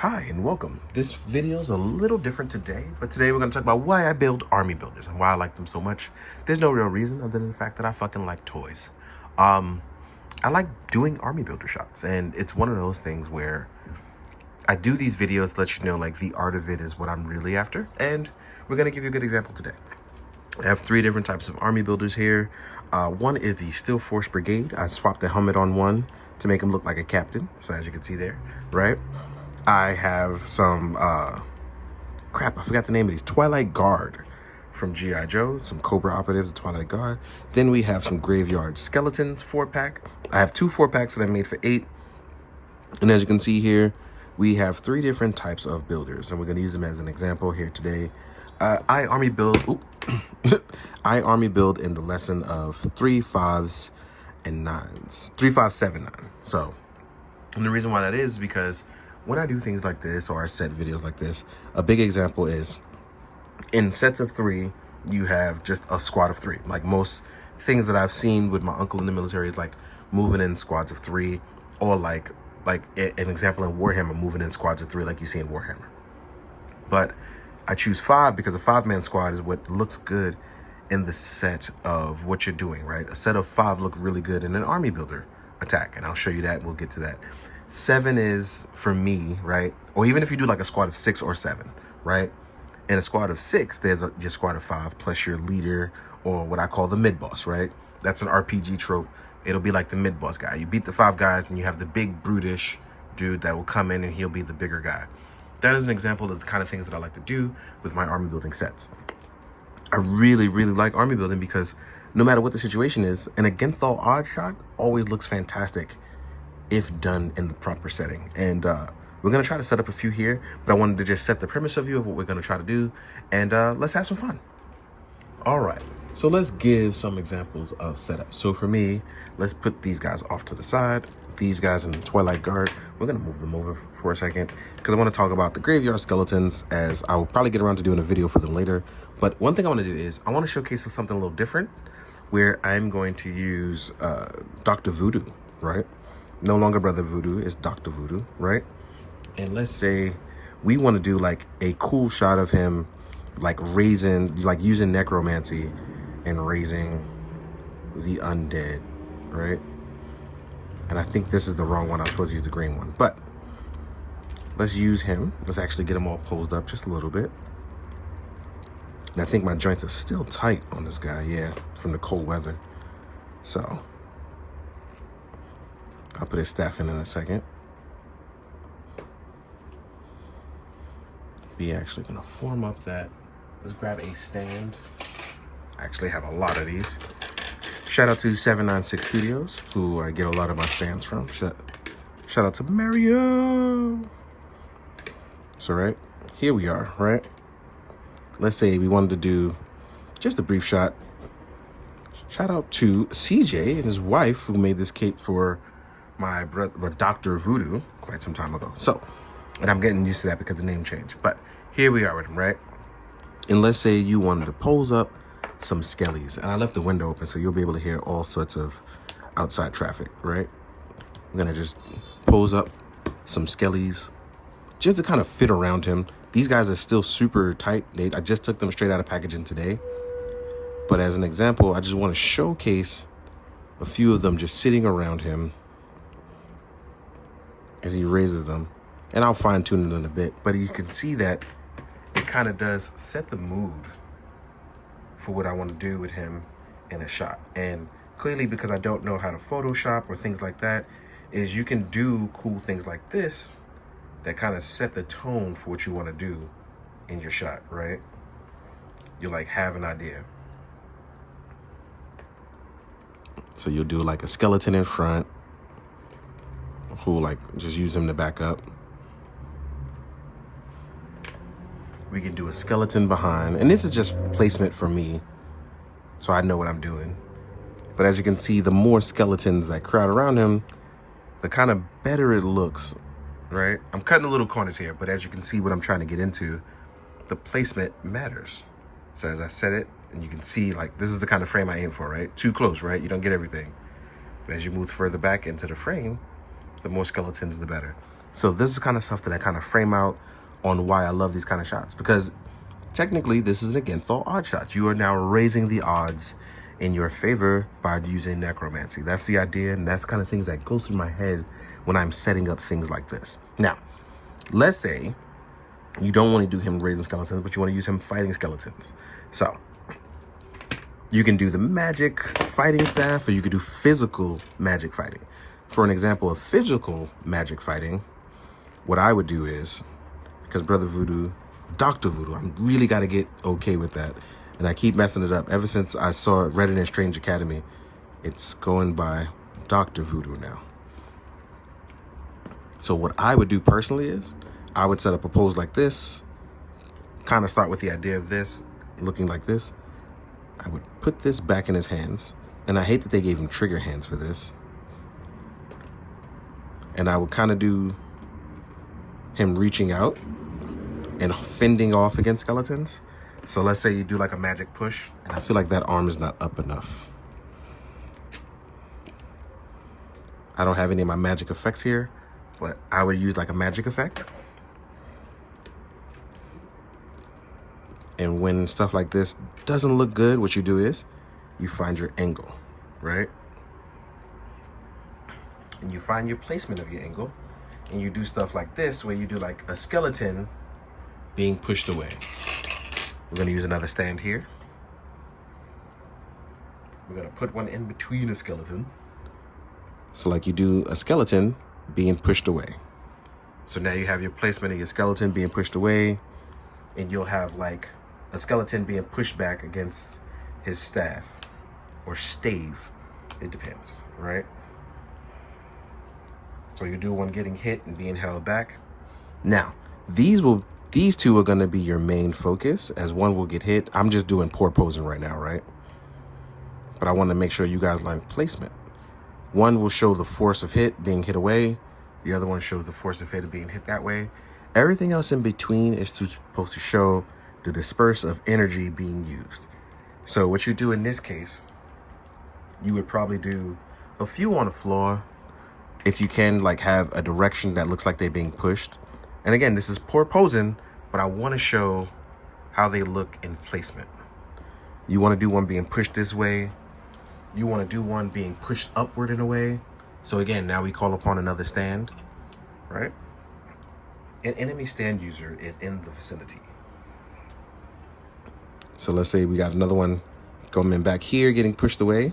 Hi and welcome. This video is a little different today, but today we're going to talk about why I build army builders and why I like them so much. There's no real reason other than the fact that I fucking like toys. I like doing army builder shots, and it's one of those things where I do these videos to let you know like the art of it is what I'm really after, and we're going to give you a good example today. I have three different types of army builders here. One is the Steel Force Brigade. I swapped the helmet on one to make him look like a captain, so as you can see there, right? I have some, crap, I forgot the name of these. Twilight Guard from G.I. Joe, some Cobra operatives, the Twilight Guard. Then we have some Graveyard Skeletons 4-pack. I have two 4-packs that I made for 8. And as you can see here, we have 3 different types of builders, and we're going to use them as an example here today. I army build in the lesson of 3, 5s, and 9s. 3, 5, 7, 9. So, and the reason why that is because when I do things like this, or I set videos like this, a big example is in sets of 3, you have just a squad of 3. Like most things that I've seen with my uncle in the military is like moving in squads of 3, or like an example in Warhammer, moving in squads of 3 like you see in Warhammer. But I choose 5 because a 5-man squad is what looks good in the set of what you're doing, right? A set of 5 look really good in an army builder attack, and I'll show you that, and we'll get to that. 7 is, for me, right? Or even if you do like a squad of 6 or 7, right? In a squad of 6, there's your squad of 5 plus your leader, or what I call the mid-boss, right? That's an RPG trope. It'll be like the mid-boss guy. You beat the 5 guys, and you have the big, brutish dude that will come in, and he'll be the bigger guy. That is an example of the kind of things that I like to do with my army building sets. I really, really like army building because no matter what the situation is, an against all odds shot always looks fantastic if done in the proper setting. And we're going to try to set up a few here, but I wanted to just set the premise of you of what we're going to try to do, and let's have some fun. All right, so let's give some examples of setup. So for me, let's put these guys off to the side. These guys in the Twilight Guard, we're going to move them over for a second because I want to talk about the Graveyard Skeletons, as I will probably get around to doing a video for them later. But one thing I want to do is I want to showcase something a little different, where I'm going to use Dr. Voodoo, right? No longer Brother Voodoo, it's Dr. Voodoo, right? And let's say we want to do like a cool shot of him like raising, like using Necromancy and raising the undead, right? And I think this is the wrong one. I was supposed to use the green one, but let's use him. Let's actually get him all posed up just a little bit. And I think my joints are still tight on this guy, yeah, from the cold weather. So I'll put his staff in a second. We actually gonna form up that. Let's grab a stand. I actually have a lot of these. Shout out to 796 Studios, who I get a lot of my stands from. Shout out to Mario. So right, here we are, right? Let's say we wanted to do just a brief shot. Shout out to CJ and his wife, who made this cape for my brother, Dr. Voodoo, quite some time ago. So, and I'm getting used to that because the name changed. But here we are with him, right? And let's say you wanted to pose up some skellies, and I left the window open so you'll be able to hear all sorts of outside traffic, right? I'm gonna just pose up some skellies just to kind of fit around him. These guys are still super tight. I just took them straight out of packaging today. But as an example, I just want to showcase a few of them just sitting around him as he raises them. And I'll fine tune it in a bit, but you can see that it kind of does set the mood for what I want to do with him in a shot. And clearly, because I don't know how to Photoshop or things like that, is you can do cool things like this that kind of set the tone for what you want to do in your shot, right? You like have an idea. So you'll do like a skeleton in front, who like just use him to back up. We can do a skeleton behind, and this is just placement for me, so I know what I'm doing. But as you can see, the more skeletons that crowd around him, the kind of better it looks, right? I'm cutting a little corners here, but as you can see what I'm trying to get into, the placement matters. So as I set it, and you can see, like, this is the kind of frame I aim for, right? Too close, right? You don't get everything. But as you move further back into the frame, the more skeletons, the better. So this is kind of stuff that I kind of frame out on why I love these kind of shots, because technically this is an against all odds shots. You are now raising the odds in your favor by using necromancy. That's the idea, and that's kind of things that go through my head when I'm setting up things like this. Now, let's say you don't want to do him raising skeletons, but you want to use him fighting skeletons. So you can do the magic fighting staff, or you could do physical magic fighting. For an example of physical magic fighting, what I would do is, because Brother Voodoo, Dr. Voodoo, I really got to get okay with that. And I keep messing it up. Ever since I saw it, read it in Strange Academy, it's going by Dr. Voodoo now. So what I would do personally is, I would set up a pose like this, kind of start with the idea of this, looking like this. I would put this back in his hands. And I hate that they gave him trigger hands for this. And I would kind of do him reaching out and fending off against skeletons. So let's say you do like a magic push, and I feel like that arm is not up enough. I don't have any of my magic effects here, but I would use like a magic effect. And when stuff like this doesn't look good, what you do is you find your angle, right? And you find your placement of your angle, and you do stuff like this where you do like a skeleton being pushed away. We're going to use another stand here. We're going to put one in between a skeleton. So like you do a skeleton being pushed away. So now you have your placement of your skeleton being pushed away, and you'll have like a skeleton being pushed back against his staff or stave. It depends, right? So you do one getting hit and being held back. Now, these two are going to be your main focus, as one will get hit. I'm just doing poor posing right now, right? But I want to make sure you guys learn placement. One will show the force of hit being hit away. The other one shows the force of hit being hit that way. Everything else in between is supposed to show the disperse of energy being used. So what you do in this case, you would probably do a few on the floor, if you can, like have a direction that looks like they're being pushed. And again, this is poor posing, but I want to show how they look in placement. You want to do one being pushed this way. You want to do one being pushed upward in a way. So again, now we call upon another stand, right? An enemy stand user is in the vicinity. So let's say we got another one coming back here, getting pushed away,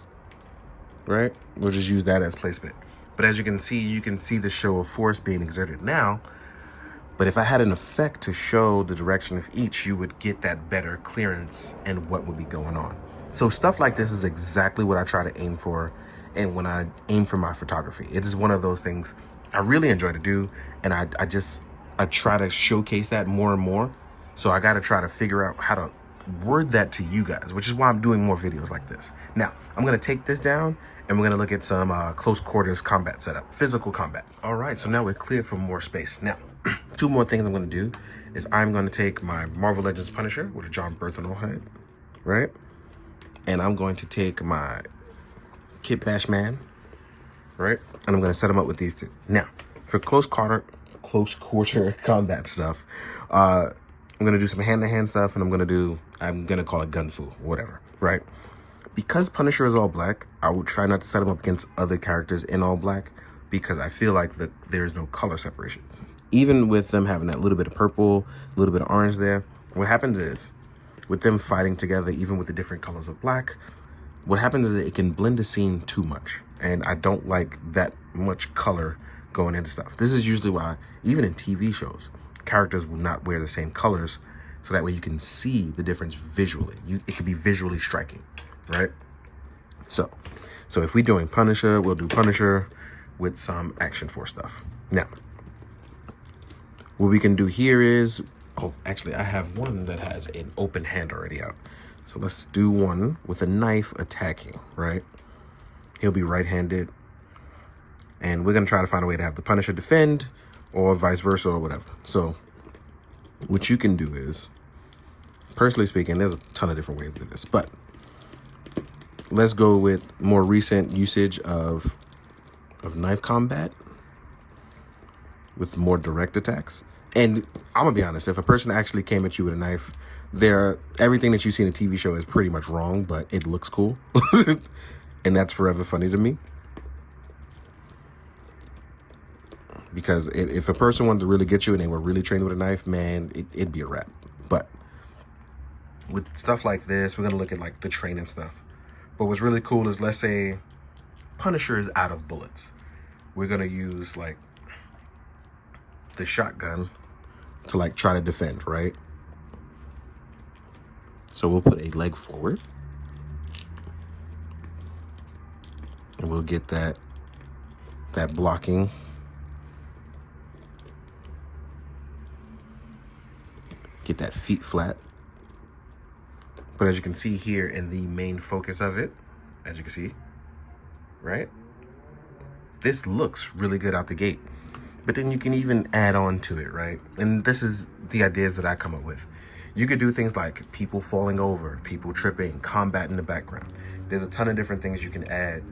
right? We'll just use that as placement. But as you can see the show of force being exerted now. But if I had an effect to show the direction of each, you would get that better clearance and what would be going on. So stuff like this is exactly what I try to aim for. And when I aim for my photography, it is one of those things I really enjoy to do. And I try to showcase that more and more. So I got to try to figure out how to word that to you guys, which is why I'm doing more videos like this. Now, I'm going to take this down and we're going to look at some close quarters combat setup, physical combat. All right, so now we're cleared for more space. Now, two more things I'm going to do is I'm going to take my Marvel Legends Punisher with a John Berthenol head, right? And I'm going to take my Kit Bashman, right? And I'm going to set them up with these two. Now, for close quarter combat stuff, I'm going to do some hand-to-hand stuff, and I'm going to call it gun fu, whatever, right? Because Punisher is all black, I will try not to set him up against other characters in all black, because I feel like there's no color separation. Even with them having that little bit of purple, a little bit of orange there, what happens is, with them fighting together, even with the different colors of black, what happens is that it can blend the scene too much. And I don't like that much color going into stuff. This is usually why, even in TV shows, characters will not wear the same colors, so that way you can see the difference visually. It can be visually striking, right? So if we're doing Punisher, we'll do Punisher with some Action Force stuff. Now, what we can do here is, oh, actually, I have one that has an open hand already out. So let's do one with a knife attacking, right? He'll be right-handed. And we're going to try to find a way to have the Punisher defend or vice versa or whatever. So what you can do is, personally speaking, there's a ton of different ways to do this. But let's go with more recent usage of knife combat. with more direct attacks. And I'm gonna be honest, if a person actually came at you with a knife, everything that you see in a TV show is pretty much wrong, but it looks cool. And that's forever funny to me. Because if a person wanted to really get you and they were really trained with a knife, man, it'd be a wrap. But with stuff like this, we're going to look at like the training stuff. But what's really cool is, let's say Punisher is out of bullets. We're going to use like the shotgun to like try to defend, right? So we'll put a leg forward. And we'll get that blocking. Get that feet flat. But as you can see here in the main focus of it, as you can see, right? This looks really good out the gate. But then you can even add on to it, right? And this is the ideas that I come up with. You could do things like people falling over, people tripping, combat in the background. There's a ton of different things you can add,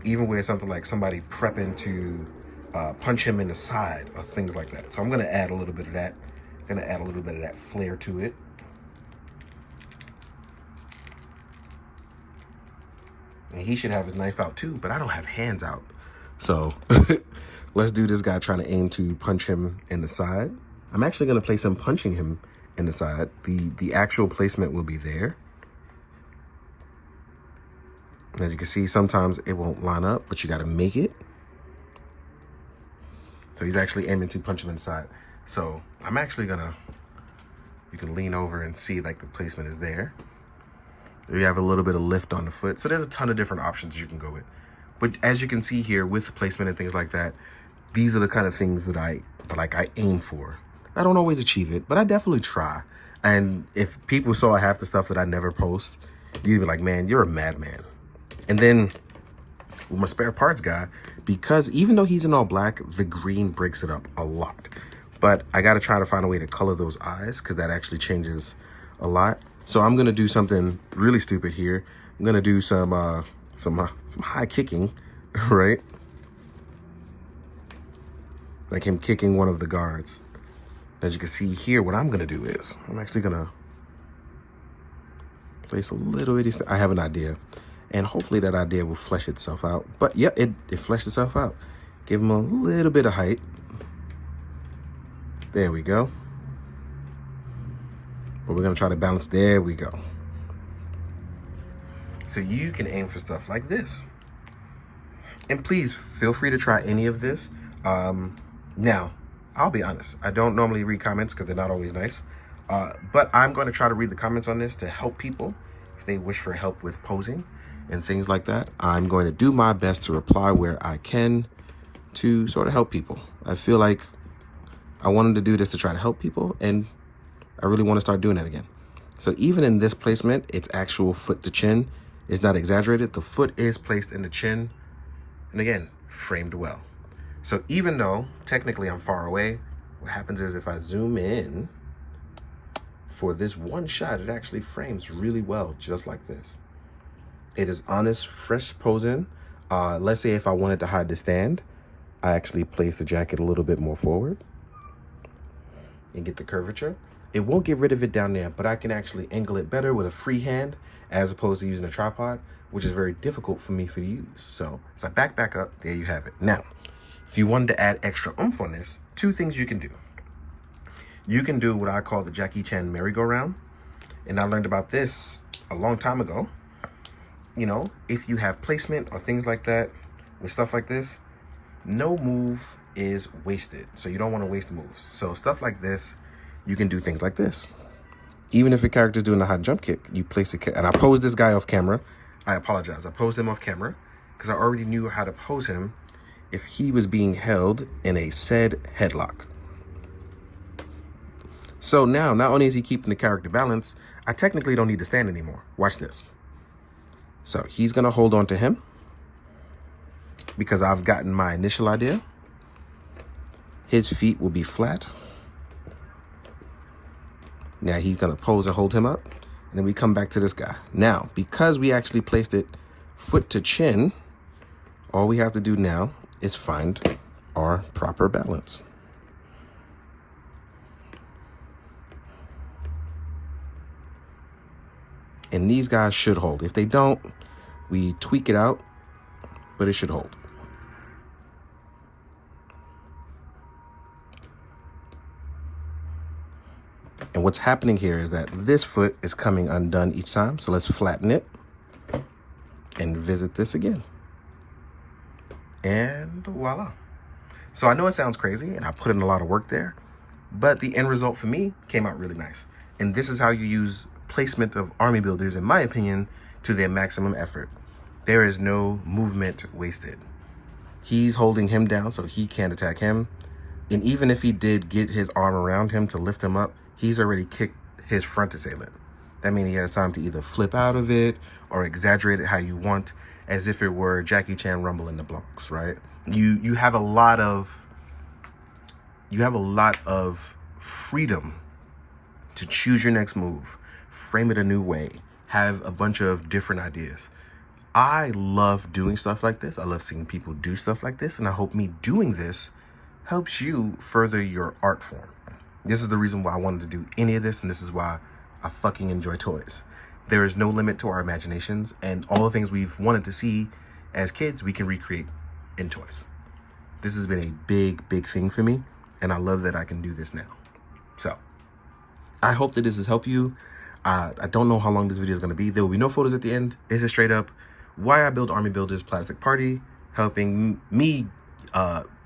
even with something like somebody prepping to punch him in the side or things like that. So I'm going to add a little bit of that. I'm going to add a little bit of that flair to it. And he should have his knife out too, but I don't have hands out. So let's do this guy trying to aim to punch him in the side. I'm actually going to place him punching him in the side. The actual placement will be there. And as you can see, sometimes it won't line up, but you got to make it. So he's actually aiming to punch him in the side. So I'm actually going to, you can lean over and see like the placement is there. You have a little bit of lift on the foot. So there's a ton of different options you can go with. But as you can see here with placement and things like that, these are the kind of things that I aim for. I don't always achieve it, but I definitely try. And if people saw half the stuff that I never post, you'd be like, man, you're a madman. And then with my spare parts guy, because even though he's in all black, the green breaks it up a lot. But I got to try to find a way to color those eyes, because that actually changes a lot. So I'm going to do something really stupid here. I'm going to do some high kicking, right? Like him kicking one of the guards. As you can see here, what I'm going to do is I'm actually going to place a little bitty. I have an idea, and hopefully that idea will flesh itself out. But yep, it fleshed itself out. Give him a little bit of height. There we go. But we're going to try to balance. There we go. So you can aim for stuff like this. And please feel free to try any of this. Now, I'll be honest. I don't normally read comments because they're not always nice. But I'm going to try to read the comments on this to help people if they wish for help with posing and things like that. I'm going to do my best to reply where I can to sort of help people. I feel like I wanted to do this to try to help people, and I really want to start doing that again. So even in this placement, it's actual foot to chin. It's not exaggerated. The foot is placed in the chin. And again, framed well. So even though technically I'm far away, what happens is if I zoom in for this one shot, it actually frames really well, just like this. It is honest, fresh posing. Let's say if I wanted to hide the stand, I actually place the jacket a little bit more forward and get the curvature. It won't get rid of it down there, but I can actually angle it better with a free hand as opposed to using a tripod, which is very difficult for me to use. So as I back up, there you have it. Now, if you wanted to add extra oomph on this, two things you can do. You can do what I call the Jackie Chan merry-go-round. And I learned about this a long time ago. You know, if you have placement or things like that with stuff like this, no move is wasted. So you don't want to waste moves. So stuff like this, you can do things like this. Even if a character's doing a high jump kick, you place it. And I posed this guy off camera. I apologize. I posed him off camera because I already knew how to pose him if he was being held in a said headlock. So now, not only is he keeping the character balance, I technically don't need to stand anymore. Watch this. So he's going to hold on to him because I've gotten my initial idea. His feet will be flat. Now he's going to pose and hold him up. And then we come back to this guy. Now, because we actually placed it foot to chin, all we have to do now is find our proper balance. And these guys should hold. If they don't, we tweak it out, but it should hold. And what's happening here is that this foot is coming undone each time. So let's flatten it and visit this again. And voila. So I know it sounds crazy and I put in a lot of work there, but the end result for me came out really nice. And this is how you use placement of army builders, in my opinion, to their maximum effort. There is no movement wasted. He's holding him down so he can't attack him. And even if he did get his arm around him to lift him up, he's already kicked his front assailant. That means he has time to either flip out of it or exaggerate it how you want, as if it were Jackie Chan Rumble in the Bronx, right? You have a lot of freedom to choose your next move, frame it a new way, have a bunch of different ideas. I love doing stuff like this. I love seeing people do stuff like this, and I hope me doing this helps you further your art form. This is the reason why I wanted to do any of this, and this is why I fucking enjoy toys. There is no limit to our imaginations, and all the things we've wanted to see as kids, we can recreate in toys. This has been a big, big thing for me, and I love that I can do this now. So, I hope that this has helped you. I don't know how long this video is going to be. There will be no photos at the end. It's just straight up why I build Army Builders Plastic Party, helping me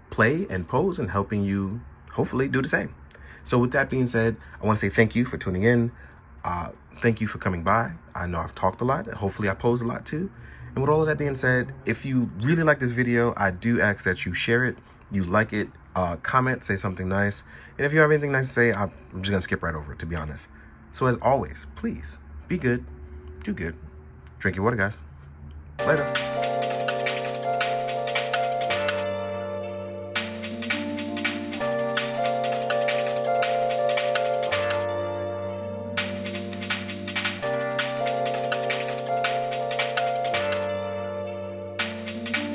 play and pose and helping you hopefully do the same. So with that being said, I want to say thank you for tuning in. Thank you for coming by. I know I've talked a lot. Hopefully I posed a lot too. And with all of that being said, if you really like this video, I do ask that you share it, you like it, comment, say something nice. And if you have anything nice to say, I'm just going to skip right over it, to be honest. So as always, please be good, do good, drink your water, guys. Later.